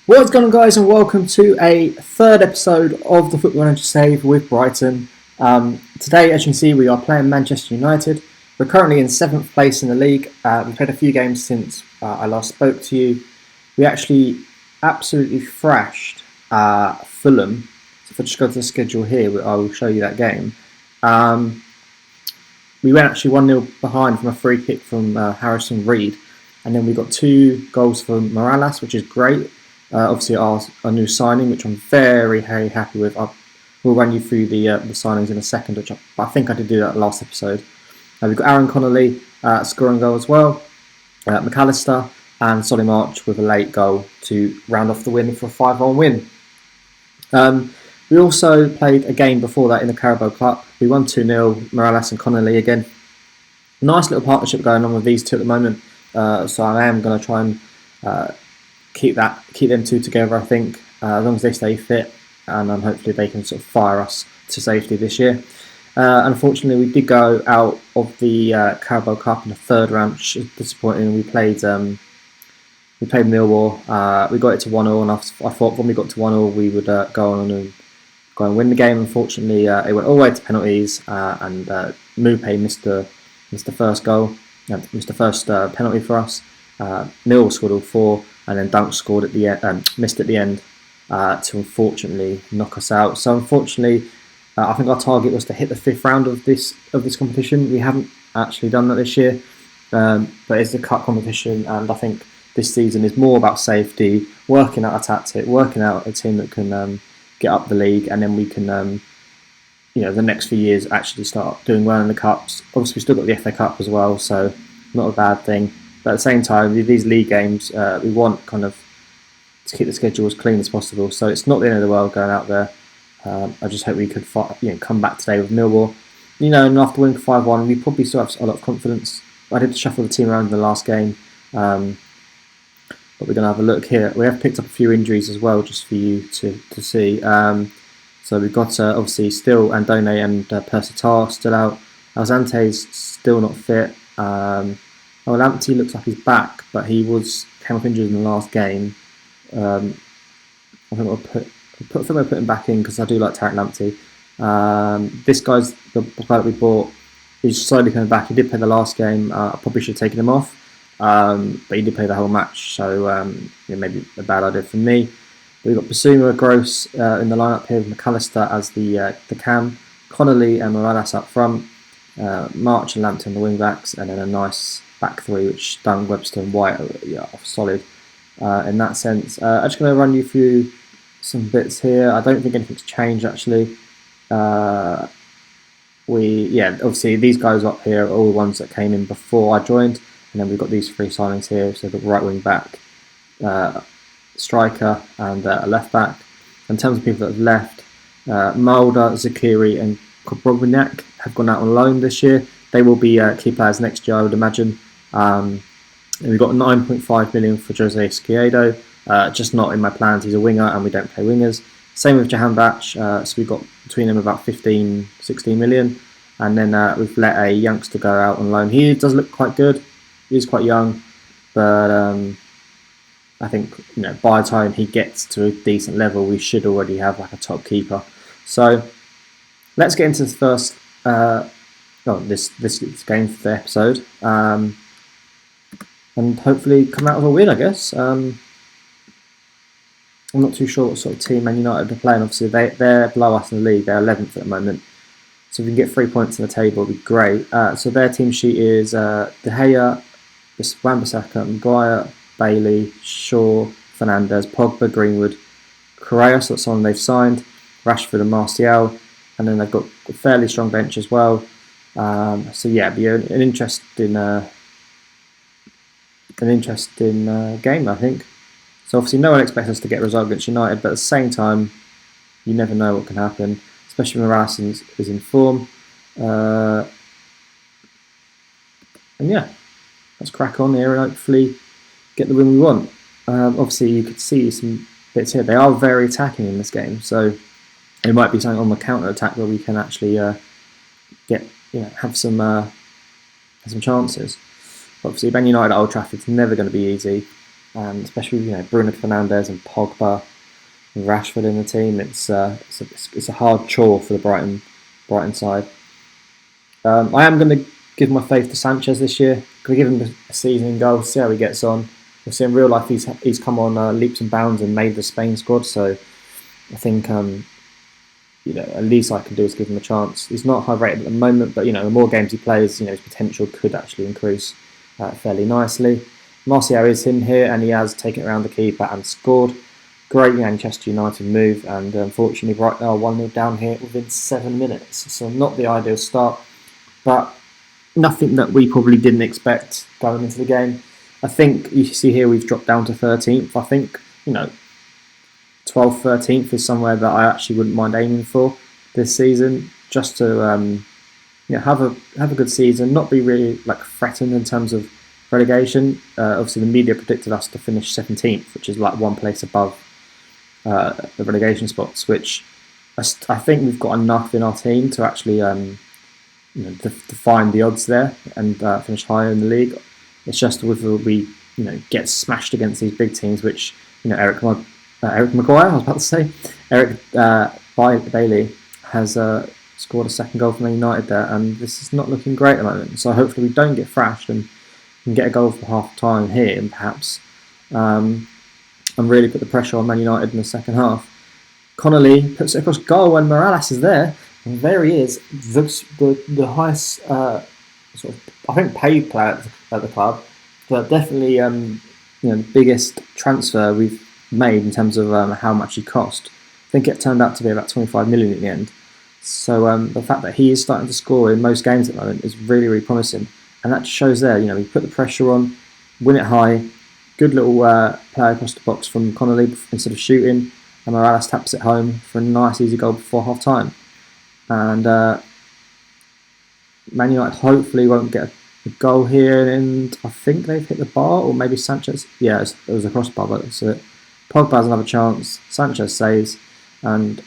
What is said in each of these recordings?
What's going on, guys, and welcome to a third episode of the Football Manager Save with Brighton. Today, as you can see, we are playing Manchester United. We're currently in 7th place in the league. We've played a few games since I last spoke to you. We actually absolutely thrashed Fulham. So if I just go to the schedule here, I will show you that game. We went actually 1-0 behind from a free kick from Harrison Reed. And then we got 2 goals from Morales, which is great. Obviously, our new signing, which I'm very happy with. We'll run you through the signings in a second, which I think I did do that last episode. We've got Aaron Connolly scoring a goal as well, McAllister, and Solly March with a late goal to round off the win for a 5-1 win. We also played a game before that in the Carabao Cup. We won 2-0, Morales and Connolly again. Nice little partnership going on with these two at the moment. So I am going to try and keep them two together, I think, as long as they stay fit, and hopefully they can sort of fire us to safety this year. Unfortunately, we did go out of the Carabao Cup in the third round, which is disappointing. We played Millwall. We got it to 1-0, and I thought when we got to 1-0 we would go on and win the game. Unfortunately, it went all the way to penalties, and Mupe missed the first goal, missed the first penalty for us. Millwall scored all 4, and then Dunk scored at the end, missed at the end to unfortunately knock us out. So unfortunately, I think our target was to hit the 5th round of this competition. We haven't actually done that this year, but it's a cup competition, and I think this season is more about safety, working out a tactic, working out a team that can get up the league, and then we can, the next few years actually start doing well in the cups. Obviously, we've still got the FA Cup as well, so not a bad thing. But at the same time, with these league games, we want kind of to keep the schedule as clean as possible. So it's not the end of the world going out there. I just hope we could come back today with Millwall. And after winning 5-1, we probably still have a lot of confidence. I did shuffle the team around in the last game, but we're going to have a look here. We have picked up a few injuries as well, just for you to see. So we've got obviously still Andone and Persitar still out. Alzante's still not fit. Lamptey looks like he's back, but he came off injured in the last game. I think I'll put him back in because I do like Tarek Lamptey. This guy's the guy that we bought. He's slowly coming back. He did play the last game. I probably should have taken him off, but he did play the whole match, so maybe a bad idea for me. We've got Basuma, Gross in the lineup here with McAllister as the cam, Connolly and Morales up front, March and Lampton the wing backs, and then a nice back 3, which Dunn, Webster and White are solid in that sense. I'm just going to run you through some bits here. I don't think anything's changed actually. Obviously these guys up here are all the ones that came in before I joined, and then we've got these 3 signings here. So the right wing back, striker, and a left back. In terms of people that have left, Mulder, Zakiri, and Kobrobniak have gone out on loan this year. They will be key players next year, I would imagine. And we've got 9.5 million for Jose Esquiedo, just not in my plans. He's a winger, and we don't play wingers. Same with Jahan Bach, so we've got between them about 15, 16 million. And then we've let a youngster go out on loan. He does look quite good. He's quite young, but I think by the time he gets to a decent level, we should already have like a top keeper. So let's get into the first this game for the episode, and hopefully come out with a win, I guess. I'm not too sure what sort of team Man United are playing. Obviously, they're below us in the league. They're 11th at the moment. So if we can get 3 points on the table, it'd be great. So their team sheet is De Gea, Wan-Bissaka, Maguire, Bailey, Shaw, Fernandez, Pogba, Greenwood, Correa, so that's someone they've signed, Rashford and Martial, and then they've got a fairly strong bench as well. So yeah, it'd be an interesting game, I think. So obviously no one expects us to get a result against United, but at the same time, you never know what can happen, especially when Morales is in form. And yeah, let's crack on here and hopefully get the win we want. Obviously you could see some bits here. They are very attacking in this game, so it might be something on the counter attack where we can actually have some chances. Obviously, Man United at Old Trafford's never going to be easy. and especially Bruno Fernandes and Pogba, and Rashford in the team. It's a hard chore for the Brighton side. I am going to give my faith to Sanchez this year. Going to give him a season in goal, see how he gets on. We'll see in real life he's come on leaps and bounds and made the Spain squad. So I think at least I can do is give him a chance. He's not high rated at the moment, but the more games he plays, his potential could actually increase fairly nicely. Martial is in here, and he has taken it around the keeper and scored. Great Manchester United move, and unfortunately Brighton are 1-0 down here within 7 minutes. So not the ideal start, but nothing that we probably didn't expect going into the game. I think you see here we've dropped down to 13th. I think 12th, 13th is somewhere that I actually wouldn't mind aiming for this season, just to have a good season, not be really threatened in terms of relegation. Obviously, the media predicted us to finish 17th, which is one place above the relegation spots. Which I think we've got enough in our team to actually define the odds there and finish higher in the league. It's just whether we get smashed against these big teams, which Eric Maguire, I was about to say, Eric Bailey has scored a second goal for Man United there, and this is not looking great at the moment. So hopefully we don't get thrashed and can get a goal for half time here, and perhaps and really put the pressure on Man United in the second half. Connolly puts it across goal, and Morales is there, and there he is, the highest sort of I think paid player at the club, but definitely the biggest transfer we've made in terms of how much he cost. I think it turned out to be about 25 million at the end. So the fact that he is starting to score in most games at the moment is really, really promising, and that just shows there. We put the pressure on, win it high, good little play across the box from Connolly instead of shooting, and Morales taps it home for a nice easy goal before half time. And Man United hopefully won't get a goal here, and I think they've hit the bar, or maybe Sanchez. Yeah, it was a crossbar, but it's Pogba has another chance, Sanchez saves, and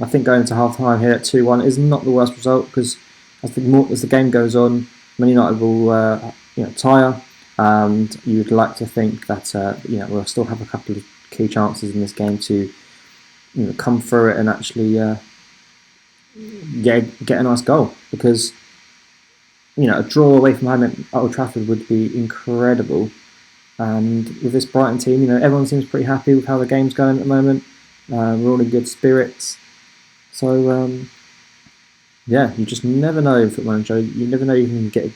I think going into half time here at 2-1 is not the worst result, because as the game goes on, Man United will tire, and you'd like to think that we'll still have a couple of key chances in this game to come through it and actually get a nice goal, because a draw away from home at Old Trafford would be incredible. And with this Brighton team, everyone seems pretty happy with how the game's going at the moment. We're all in good spirits. So, you just never know in football manager. You never know you can get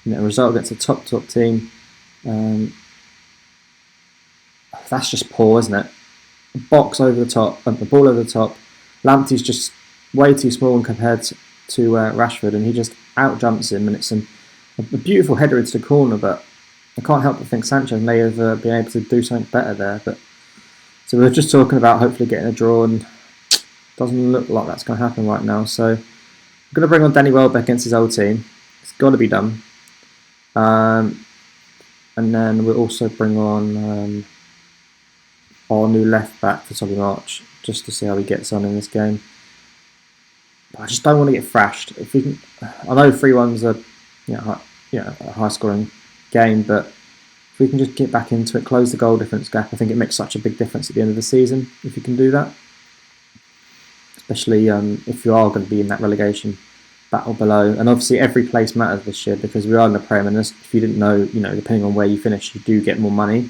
a result against a top team. That's just poor, isn't it? A box over the top, the ball over the top. Lamptey's just way too small compared to Rashford, and he just out jumps him, and it's a beautiful header into the corner, but I can't help but think Sanchez may have been able to do something better there. But so we were just talking about hopefully getting a draw, and it doesn't look like that's going to happen right now. So I'm going to bring on Danny Welbeck against his old team. It's got to be done. And then we'll also bring on our new left back for Solly March, just to see how he gets on in this game. But I just don't want to get thrashed. If we can, I know 3-1's a high scoring game, but if we can just get back into it, close the goal difference gap, I think it makes such a big difference at the end of the season if you can do that. Especially if you are going to be in that relegation battle below. And obviously every place matters this year, because we are in the Prem, and if you didn't know, depending on where you finish, you do get more money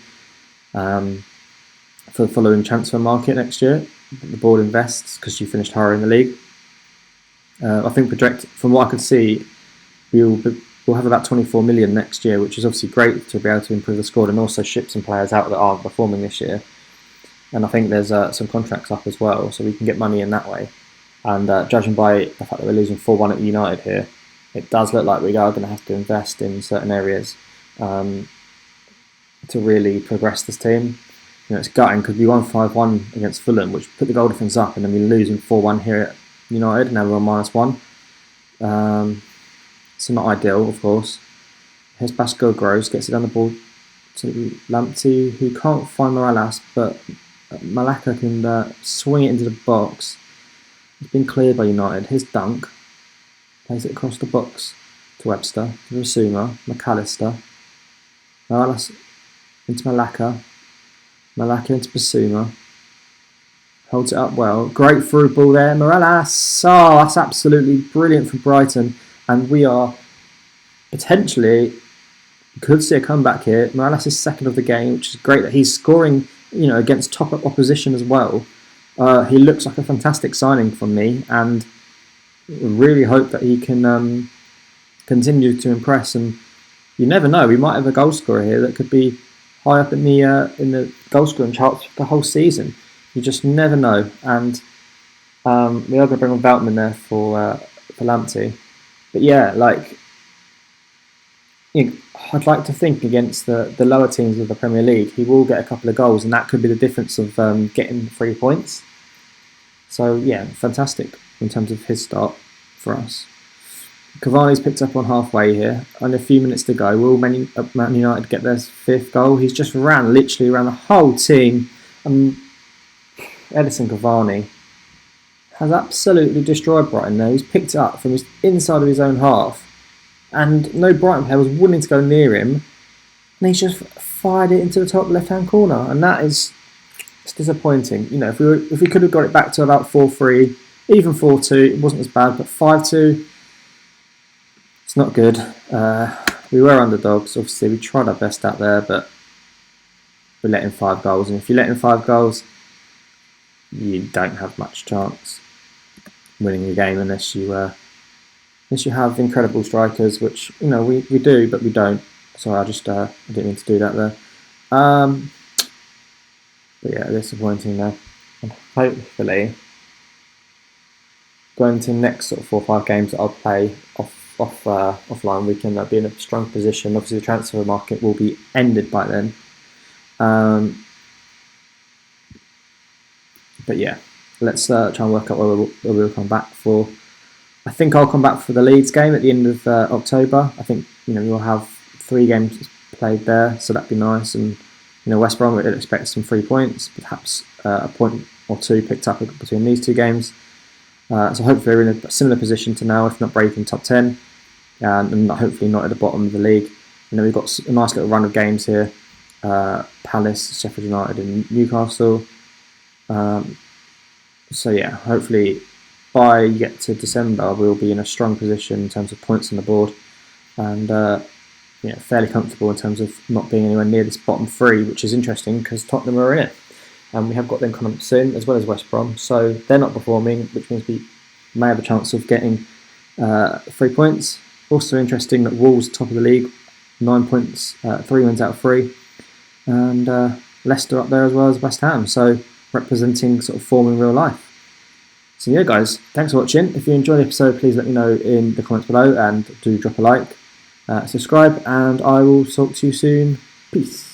for the following transfer market next year. The board invests because you finished higher in the league. I think from what I can see, we'll have about 24 million next year, which is obviously great to be able to improve the squad and also ship some players out that aren't performing this year. And I think there's some contracts up as well, so we can get money in that way. And judging by the fact that we're losing 4-1 at United here, it does look like we are going to have to invest in certain areas to really progress this team. It's gutting because we won 5-1 against Fulham, which put the goal difference up, and then we're losing 4-1 here at United, and now we're on -1. So not ideal, of course. Here's Pascal Gross, gets it down the ball to Lamptey, who can't find Morales, but Malaka can swing it into the box. It's been cleared by United. His dunk. Plays it across the box to Webster, to Rasuma, McAllister. Morales into Malaka. Malaka into Basuma. Holds it up well. Great through ball there. Morales. Oh, that's absolutely brilliant for Brighton. And we are potentially could see a comeback here. Morales is second of the game, which is great that he's scoring, against top opposition as well. He looks like a fantastic signing from me, and really hope that he can continue to impress. And you never know, we might have a goal scorer here that could be high up in the goal scoring charts for the whole season. You just never know. And we are going to bring on Veltman there for Lamptey. But yeah, I'd like to think against the lower teams of the Premier League, he will get a couple of goals, and that could be the difference of getting 3 points. So yeah, fantastic in terms of his start for us. Cavani's picked up on halfway here. Only a few minutes to go. Will Man United get their 5th goal? He's just literally ran the whole team. Edison Cavani has absolutely destroyed Brighton there. He's picked it up from his inside of his own half, and no Brighton player was willing to go near him, and he's just fired it into the top left-hand corner, and it's disappointing. If we could have got it back to about 4-3, even 4-2, it wasn't as bad, but 5-2, it's not good. We were underdogs, obviously. We tried our best out there, but we let in 5 goals, and if you let in 5 goals, you don't have much chance winning the game unless you have incredible strikers, which we do, but we don't. Sorry, I didn't mean to do that there. But yeah, disappointing there. And hopefully, going into the next sort of 4 or 5 games that I'll play offline, we can be in a strong position. Obviously, the transfer market will be ended by then. But yeah, let's try and work out where we'll come back for. I think I'll come back for the Leeds game at the end of October. I think we'll have 3 games played there, so that'd be nice. And West Brom would expect some 3 points, perhaps a point or 2 picked up between these 2 games. So hopefully we're in a similar position to now, if not breaking top 10, and hopefully not at the bottom of the league. We've got a nice little run of games here: Palace, Sheffield United, and Newcastle. So yeah, hopefully by you get to December, we'll be in a strong position in terms of points on the board, and fairly comfortable in terms of not being anywhere near this bottom 3, which is interesting because Tottenham are in it, and we have got them coming up soon, as well as West Brom. So they're not performing, which means we may have a chance of getting 3 points. Also interesting that Wolves top of the league, 9 points, 3 wins out of 3, and Leicester up there as well as West Ham. So representing sort of form in real life. So yeah, guys, thanks for watching. If you enjoyed the episode, please let me know in the comments below, and do drop a like, subscribe, and I will talk to you soon. Peace.